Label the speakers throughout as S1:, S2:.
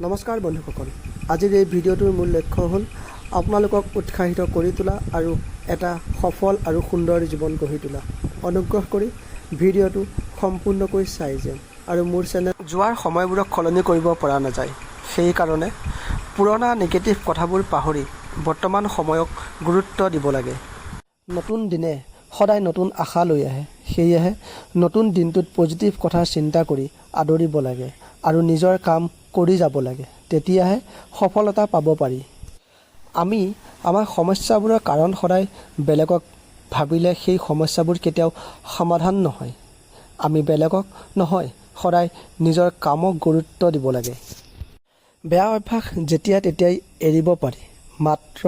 S1: নমস্কাৰ বন্ধুসকল, আজিৰ এই ভিডিঅ'টোৰ মূল লক্ষ্য হ'ল আপোনালোকক উৎসাহিত কৰি তোলা আৰু এটা সফল আৰু সুন্দৰ জীৱন গঢ়ি তোলা। অনুগ্ৰহ কৰি ভিডিঅ'টো সম্পূৰ্ণকৈ চাই যেন আৰু মোৰ চেনেল যোৱাৰ সময়বোৰক সলনি কৰিব পৰা নাযায়। সেইকাৰণে পুৰণা নিগেটিভ কথাবোৰ পাহৰি বৰ্তমান সময়ক গুৰুত্ব দিব লাগে। নতুন দিনে সদায় নতুন আশা লৈ আহে, সেয়েহে নতুন দিনটোত পজিটিভ কথা চিন্তা কৰি আদৰিব লাগে আৰু নিজৰ কাম কৰি যাব লাগে, তেতিয়াহে সফলতা পাব পাৰি। আমি আমাৰ সমস্যাবোৰৰ কাৰণ সদায় বেলেগক ভাবিলে সেই সমস্যাবোৰ কেতিয়াও সমাধান নহয়। আমি বেলেগক নহয়, সদায় নিজৰ কামক গুৰুত্ব দিব লাগে। বেয়া অভ্যাস যেতিয়া তেতিয়াই এৰিব পাৰি, মাত্ৰ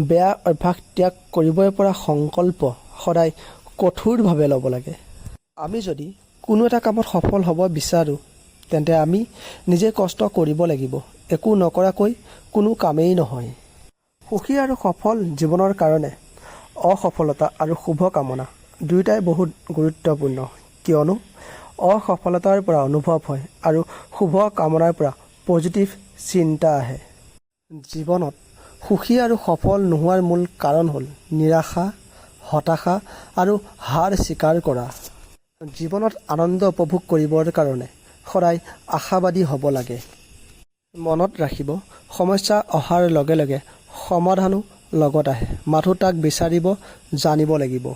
S1: বেয়া অভ্যাস ত্যাগ কৰিবই পৰা সংকল্প সদায় কঠোৰভাৱে ল'ব লাগে। আমি যদি কোনো এটা কামত সফল হ'ব বিচাৰোঁ, তেন্তে আমি নিজে কষ্ট কৰিব লাগিব। একো নকৰাকৈ কোনো কামেই নহয়। সুখী আৰু সফল জীৱনৰ কাৰণে অসফলতা আৰু শুভ কামনা দুয়োটাই বহুত গুৰুত্বপূৰ্ণ, কিয়নো অসফলতাৰ পৰা অনুভৱ হয় আৰু শুভ কামনাৰ পৰা পজিটিভ চিন্তা আহে। জীৱনত সুখী আৰু সফল নোহোৱাৰ মূল কাৰণ হ'ল নিৰাশা, হতাশা আৰু হাৰ স্বীকাৰ কৰা। জীৱনত আনন্দ উপভোগ কৰিবৰ কাৰণে সদায় আশাবাদী হ'ব লাগে। মনত ৰাখিব, সমস্যা অহাৰ লগে লগে সমাধানো লগত আহে, মাথো তাক বিচাৰিব জানিব লাগিব।